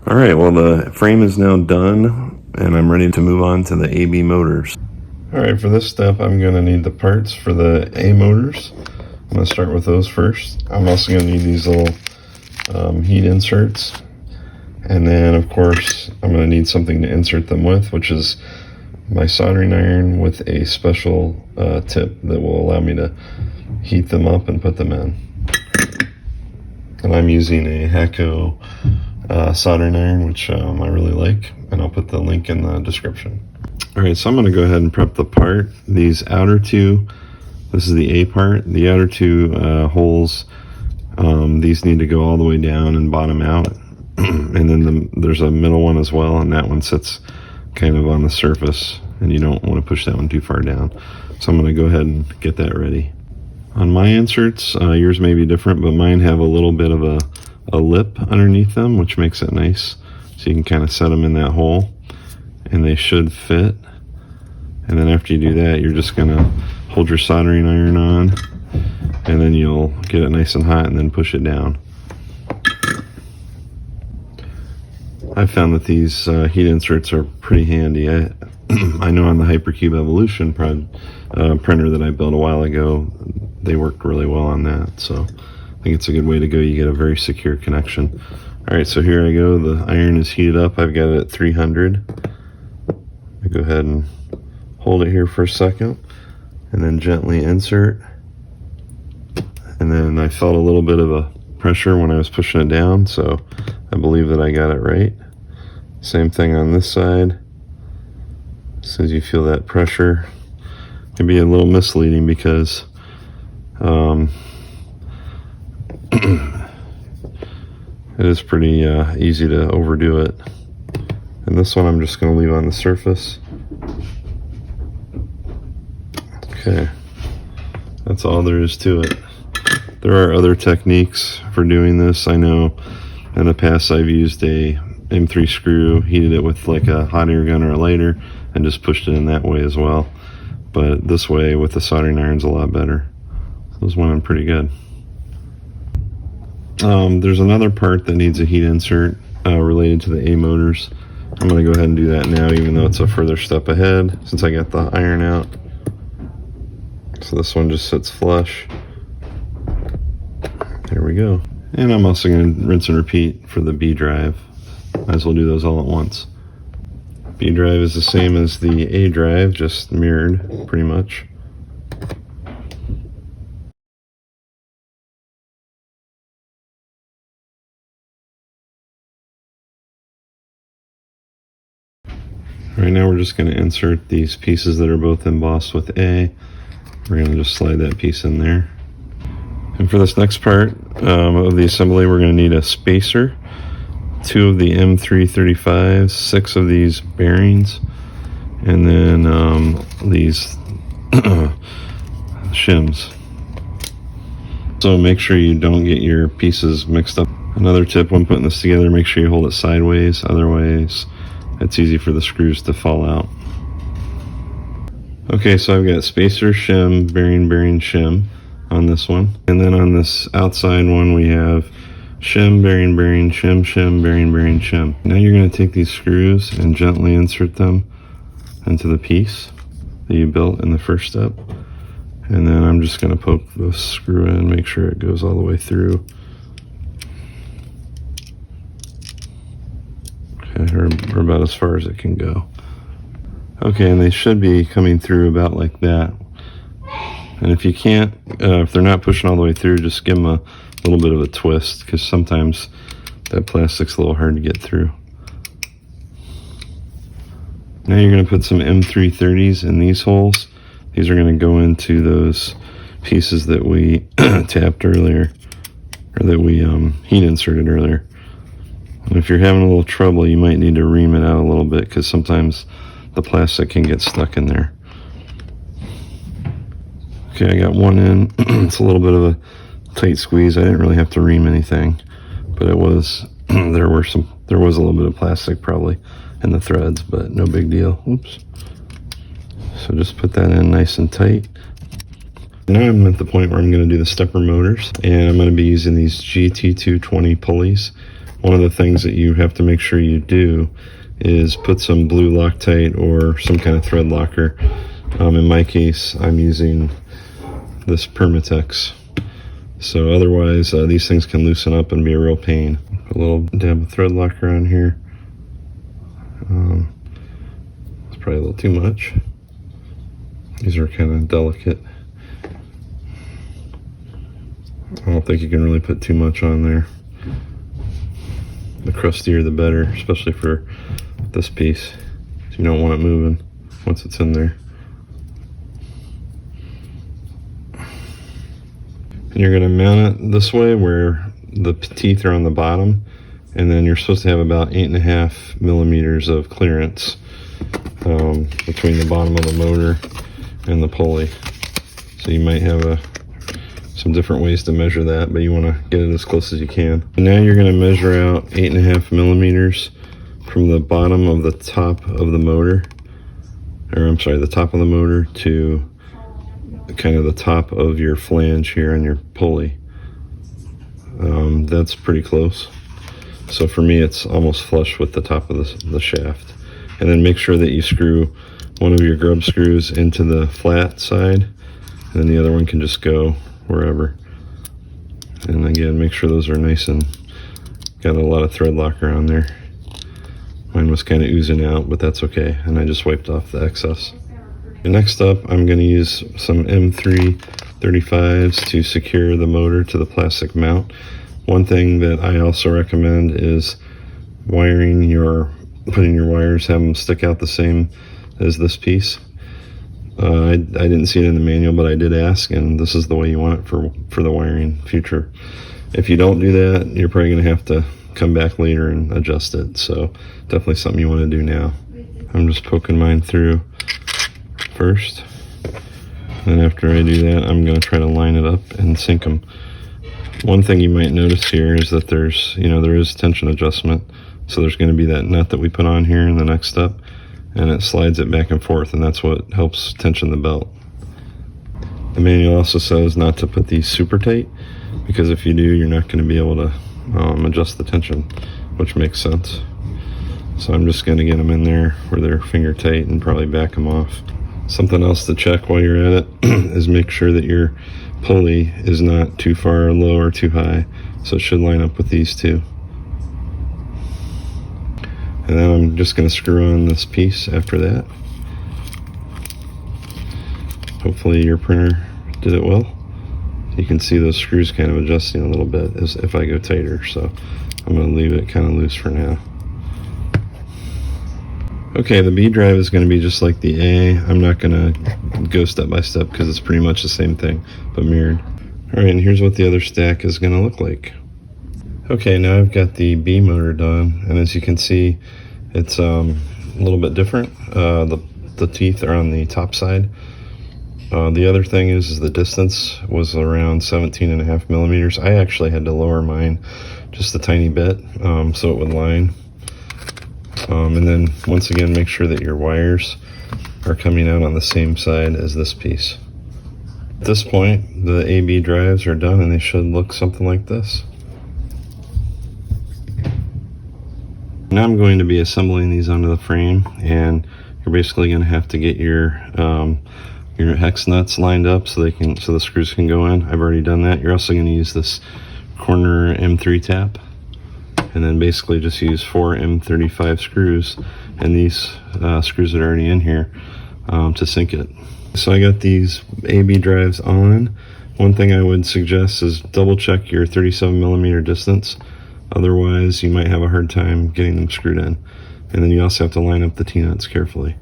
All right, well, the frame is now done and I'm ready to move on to the AB motors. All right, for this step, I'm gonna need the parts for the A motors. I'm gonna start with those first. I'm also gonna need these little heat inserts. And then of course, I'm gonna need something to insert them with, which is my soldering iron with a special tip that will allow me to heat them up and put them in. And I'm using a Hakko soldering iron, which I really like, and I'll put the link in the description. All right, so I'm gonna go ahead and prep the part. These outer two, this is the A part, the outer two holes, these need to go all the way down and bottom out. And then there's a middle one as well, and that one sits kind of on the surface, and you don't want to push that one too far down. So I'm going to go ahead and get that ready. On my inserts, yours may be different, but mine have a little bit of a lip underneath them, which makes it nice. So you can kind of set them in that hole, and they should fit. And then after you do that, you're just going to hold your soldering iron on, and then you'll get it nice and hot and then push it down. I found that these heat inserts are pretty handy. I know on the Hypercube Evolution printer that I built a while ago, they worked really well on that. So I think it's a good way to go. You get a very secure connection. All right, so here I go. The iron is heated up. I've got it at 300. I go ahead and hold it here for a second and then gently insert. And then I felt a little bit of a pressure when I was pushing it down, so I believe that I got it right. Same thing on this side. As soon as you feel that pressure, it can be a little misleading because it is pretty easy to overdo it. And this one I'm just going to leave on the surface. Okay, that's all there is to it. There are other techniques for doing this. I know in the past I've used a M3 screw, heated it with like a hot air gun or a lighter, and just pushed it in that way as well. But this way with the soldering iron's a lot better. Those went in pretty good. There's another part that needs a heat insert related to the A motors. I'm going to go ahead and do that now, even though it's a further step ahead since I got the iron out. So this one just sits flush. There we go. And I'm also going to rinse and repeat for the B drive. Might as well do those all at once. B drive is the same as the A drive, just mirrored pretty much. Right now we're just going to insert these pieces that are both embossed with A. We're going to just slide that piece in there. And for this next part of the assembly, we're going to need a spacer, 2 of the M335s, 6 of these bearings, and then these shims. So make sure you don't get your pieces mixed up. Another tip when putting this together, make sure you hold it sideways, otherwise it's easy for the screws to fall out. Okay, so I've got spacer, shim, bearing, shim on this one. And then on this outside one we have shim, bearing, shim, bearing, shim. Now you're going to take these screws and gently insert them into the piece that you built in the first step. And then I'm just going to poke the screw in, make sure it goes all the way through. Okay, or about as far as it can go. Okay, and they should be coming through about like that. And if you can't, if they're not pushing all the way through, just give them a little bit of a twist, because sometimes that plastic's a little hard to get through. Now you're going to put some M330s in these holes. These are going to go into those pieces that we tapped earlier, or that we heat inserted earlier. And if you're having a little trouble, you might need to ream it out a little bit, because sometimes the plastic can get stuck in there. Okay, I got one in. It's a little bit of a tight squeeze. I didn't really have to ream anything, but it was there was a little bit of plastic probably in the threads, but no big deal. Oops. So just put that in nice and tight. Now I'm at the point where I'm going to do the stepper motors, and I'm going to be using these GT220 pulleys, One of the things that you have to make sure you do is put some blue Loctite or some kind of thread locker. In my case, I'm using this Permatex. So otherwise, these things can loosen up and be a real pain. Put a little dab of thread locker on here. It's probably a little too much. These are kind of delicate. I don't think you can really put too much on there. The crustier the better, especially for this piece. You don't want it moving once it's in there. And you're going to mount it this way where the teeth are on the bottom, and then you're supposed to have about 8.5 millimeters of clearance between the bottom of the motor and the pulley. So you might have some different ways to measure that, but you want to get it as close as you can. And now you're going to measure out 8.5 millimeters from the bottom of the top of the motor, or I'm sorry, the top of the motor to kind of the top of your flange here on your pulley. That's pretty close. So for me, it's almost flush with the top of the shaft. And then make sure that you screw one of your grub screws into the flat side, and then the other one can just go wherever. And again, make sure those are nice and got a lot of thread locker on there. Mine was kind of oozing out, but that's okay. And I just wiped off the excess. And next up, I'm going to use some M335s to secure the motor to the plastic mount. One thing that I also recommend is putting your wires, have them stick out the same as this piece. I didn't see it in the manual, but I did ask, and this is the way you want it for the wiring future. If you don't do that, you're probably going to have to come back later and adjust it. So definitely something you want to do now. I'm just poking mine through first. Then after I do that, I'm going to try to line it up and sink them. One thing you might notice here is that there is tension adjustment. So there's going to be that nut that we put on here in the next step, and it slides it back and forth, and that's what helps tension the belt. The manual also says not to put these super tight, because if you do, you're not going to be able to adjust the tension, which makes sense. So I'm just going to get them in there where they're finger tight and probably back them off. Something else to check while you're at it is make sure that your pulley is not too far low or too high, so it should line up with these two. And then I'm just going to screw on this piece after that. Hopefully your printer did it well. You can see those screws kind of adjusting a little bit as if I go tighter, so I'm going to leave it kind of loose for now. Okay, the B drive is going to be just like the A. I'm not going to go step by step because it's pretty much the same thing, but mirrored. All right, and here's what the other stack is going to look like. Okay, now I've got the B motor done, and as you can see, it's a little bit different. The teeth are on the top side. The other thing is the distance was around 17.5 millimeters. I actually had to lower mine just a tiny bit so it would line. And then once again, make sure that your wires are coming out on the same side as this piece. At this point, the AB drives are done, and they should look something like this. Now I'm going to be assembling these onto the frame, and you're basically going to have to get your hex nuts lined up so the screws can go in. I've already done that. You're also going to use this corner M3 tap, and then basically just use 4 M35 screws and these screws that are already in here to sink it. So I got these AB drives on. One thing I would suggest is double check your 37 millimeter distance. Otherwise, you might have a hard time getting them screwed in. And then you also have to line up the T-nuts carefully.